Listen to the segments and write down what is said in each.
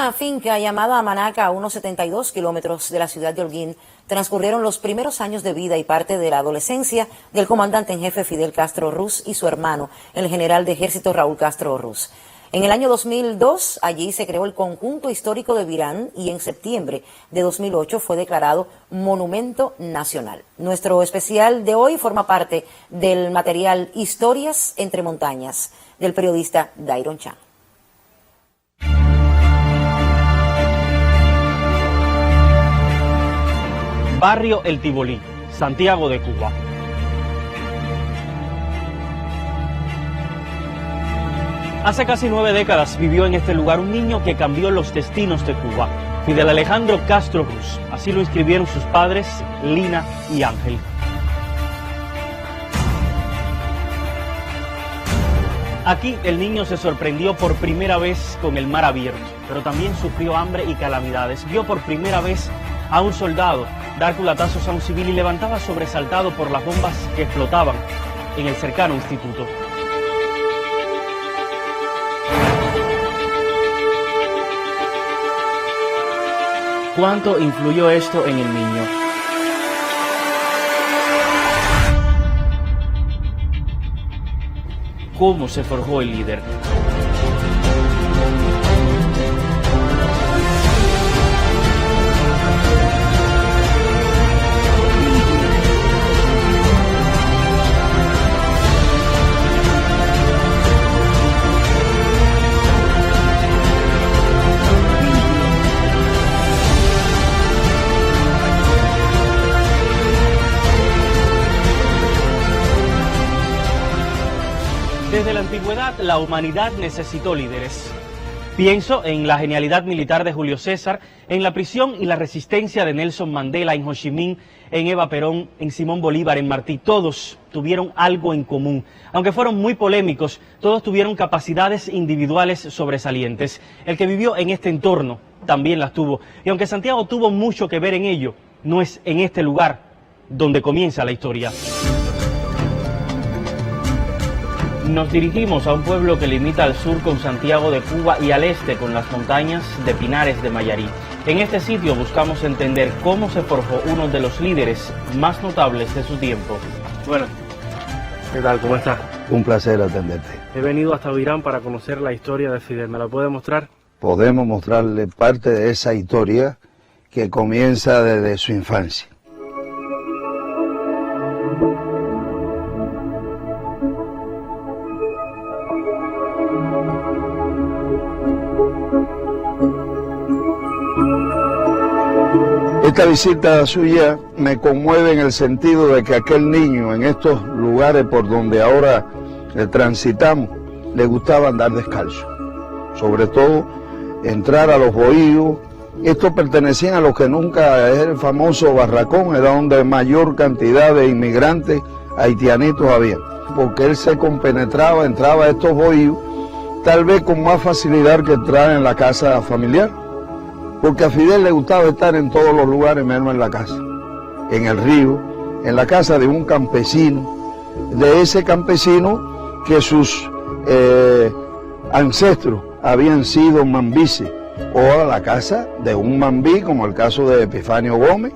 una finca llamada Manaca, a unos 72 kilómetros de la ciudad de Holguín, transcurrieron los primeros años de vida y parte de la adolescencia del comandante en jefe Fidel Castro Ruz y su hermano, el general de ejército Raúl Castro Ruz. En el año 2002, allí se creó el Conjunto Histórico de Virán y en septiembre de 2008 fue declarado Monumento Nacional. Nuestro especial de hoy forma parte del material Historias entre Montañas, del periodista Dairon Chan. Barrio El Tibolí, Santiago de Cuba. Hace casi 9 décadas vivió en este lugar un niño que cambió los destinos de Cuba, Fidel Alejandro Castro Ruz. Así lo inscribieron sus padres, Lina y Ángel. Aquí el niño se sorprendió por primera vez con el mar abierto, pero también sufrió hambre y calamidades. Vio por primera vez a un soldado dar culatazos a un civil y levantaba sobresaltado por las bombas que explotaban en el cercano instituto. ¿Cuánto influyó esto en el niño? ¿Cómo se forjó el líder? Desde la antigüedad, la humanidad necesitó líderes. Pienso en la genialidad militar de Julio César, en la prisión y la resistencia de Nelson Mandela, en Ho Chi Minh, en Eva Perón, en Simón Bolívar, en Martí. Todos tuvieron algo en común. Aunque fueron muy polémicos, todos tuvieron capacidades individuales sobresalientes. El que vivió en este entorno también las tuvo. Y aunque Santiago tuvo mucho que ver en ello, no es en este lugar donde comienza la historia. Nos dirigimos a un pueblo que limita al sur con Santiago de Cuba y al este con las montañas de Pinares de Mayarí. En este sitio buscamos entender cómo se forjó uno de los líderes más notables de su tiempo. Bueno, ¿qué tal? ¿Cómo estás? Un placer atenderte. He venido hasta Virán para conocer la historia de Fidel. ¿Me la puede mostrar? Podemos mostrarle parte de esa historia que comienza desde su infancia. Esta visita suya me conmueve en el sentido de que aquel niño en estos lugares por donde ahora transitamos le gustaba andar descalzo, sobre todo entrar a los bohíos. Estos pertenecían a los que nunca es el famoso barracón, era donde mayor cantidad de inmigrantes haitianitos había, porque él se compenetraba, entraba a estos bohíos tal vez con más facilidad que entrar en la casa familiar. Porque a Fidel le gustaba estar en todos los lugares menos en la casa, en el río, en la casa de un campesino, de ese campesino que sus ancestros habían sido mambises, o a la casa de un mambí, como el caso de Epifanio Gómez,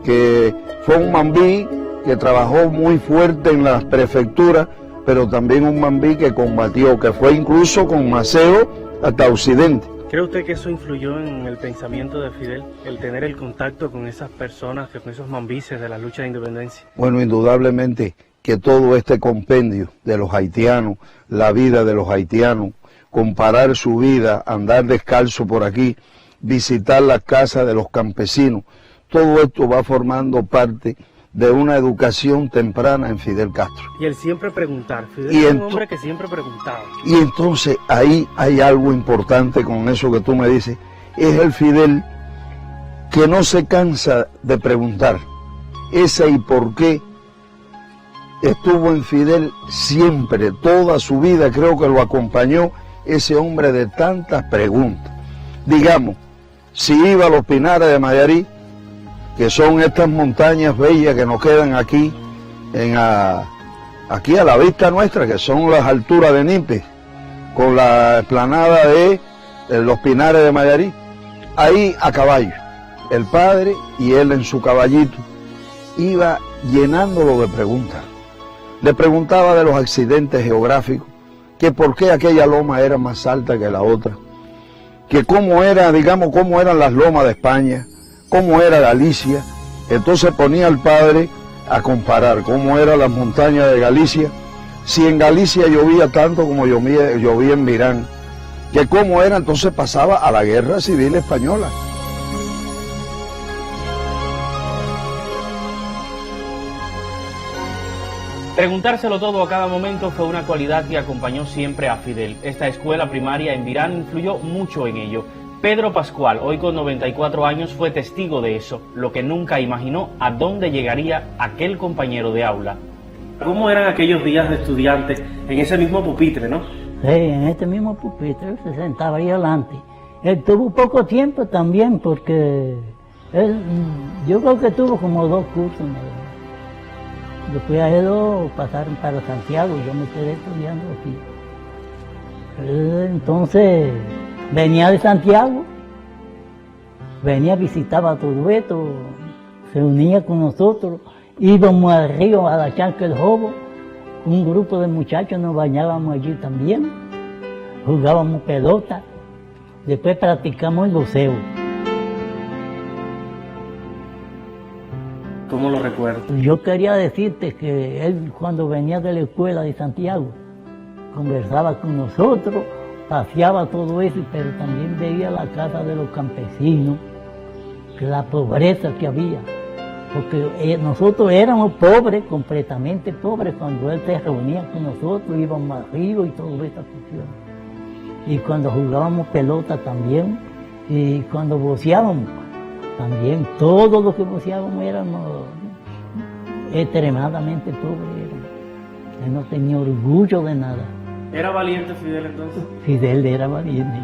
que fue un mambí que trabajó muy fuerte en las prefecturas, pero también un mambí que combatió, que fue incluso con Maceo hasta Occidente. ¿Cree usted que eso influyó en el pensamiento de Fidel, el tener el contacto con esas personas, con esos mambises de la lucha de independencia? Bueno, indudablemente que todo este compendio de los haitianos, la vida de los haitianos, comparar su vida, andar descalzo por aquí, visitar las casas de los campesinos, todo esto va formando parte de una educación temprana en Fidel Castro. Y el siempre preguntar, Fidel es un hombre que siempre preguntaba. Y entonces ahí hay algo importante con eso que tú me dices, es el Fidel que no se cansa de preguntar. Ese y por qué estuvo en Fidel siempre, toda su vida, creo que lo acompañó ese hombre de tantas preguntas. Digamos, si iba a los Pinares de Mayarí, que son estas montañas bellas que nos quedan aquí, aquí a la vista nuestra, que son las alturas de Nipe, con la explanada de en Los Pinares de Mayarí, ahí a caballo, el padre y él en su caballito, iba llenándolo de preguntas. Le preguntaba de los accidentes geográficos, que por qué aquella loma era más alta que la otra, que cómo era, digamos, cómo eran las lomas de España, cómo era Galicia. Entonces ponía al padre a comparar cómo eran las montañas de Galicia, si en Galicia llovía tanto como llovía en Mirán, que cómo era, entonces pasaba a la guerra civil española. Preguntárselo todo a cada momento fue una cualidad que acompañó siempre a Fidel. Esta escuela primaria en Virán influyó mucho en ello. Pedro Pascual, hoy con 94 años, fue testigo de eso, lo que nunca imaginó a dónde llegaría aquel compañero de aula. ¿Cómo eran aquellos días de estudiante en ese mismo pupitre, no? Sí, en este mismo pupitre se sentaba ahí adelante. Él tuvo poco tiempo también porque yo creo que tuvo como 2 cursos. Después a él lo pasaron para Santiago y yo me quedé estudiando aquí. Entonces venía de Santiago, venía, visitaba todo esto, se unía con nosotros, íbamos al río, a la charca del Jobo, un grupo de muchachos nos bañábamos allí también, jugábamos pelota, después practicamos el boxeo. ¿Cómo lo recuerdo? Yo quería decirte que él, cuando venía de la escuela de Santiago, conversaba con nosotros, paseaba todo eso, pero también veía la casa de los campesinos, la pobreza que había, porque nosotros éramos pobres, completamente pobres, cuando él se reunía con nosotros, íbamos al río y todas esas cuestiones. Y cuando jugábamos pelota también, y cuando boxeábamos, también todos los que boxeábamos éramos extremadamente pobres. Él no tenía orgullo de nada. ¿Era valiente Fidel entonces? Fidel era valiente.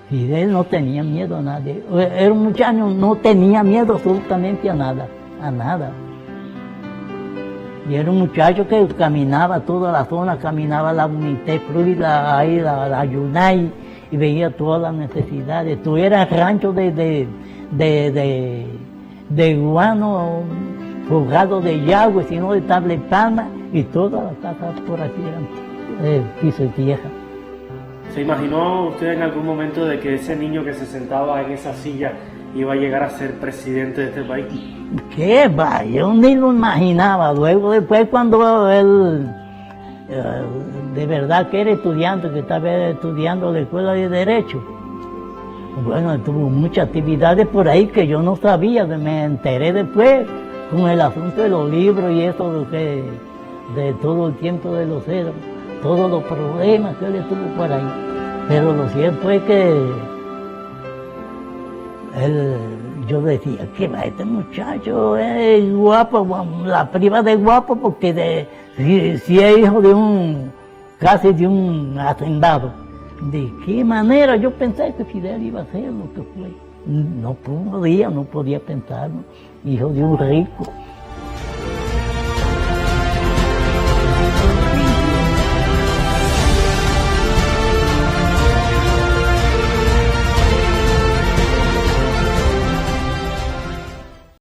Fidel no tenía miedo a nadie. Era un muchacho, no tenía miedo absolutamente a nada, a nada. Y era un muchacho que caminaba toda la zona, caminaba la Unité Cruz, la Yunay, y veía todas las necesidades. Tuviera ranchos de guano, jugado de yagüe, sino de tabla y palma, y todas las casas por aquí eran piso de tierra. ¿Se imaginó usted en algún momento de que ese niño que se sentaba en esa silla iba a llegar a ser presidente de este país? ¿Qué va? Yo ni lo imaginaba. Luego, después, cuando él de verdad que era estudiante, que estaba estudiando la escuela de Derecho, bueno, tuvo muchas actividades por ahí que yo no sabía, que me enteré después con el asunto de los libros y eso de todo el tiempo de los cedros, todos los problemas que él estuvo por ahí. Pero lo cierto fue que yo decía, ¿qué va? Este muchacho es guapo, la priva de guapo, porque si es hijo de casi de un hacendado. ¿De qué manera? Yo pensé que Fidel iba a ser lo que fue. No podía pensarlo. Hijo de un rico.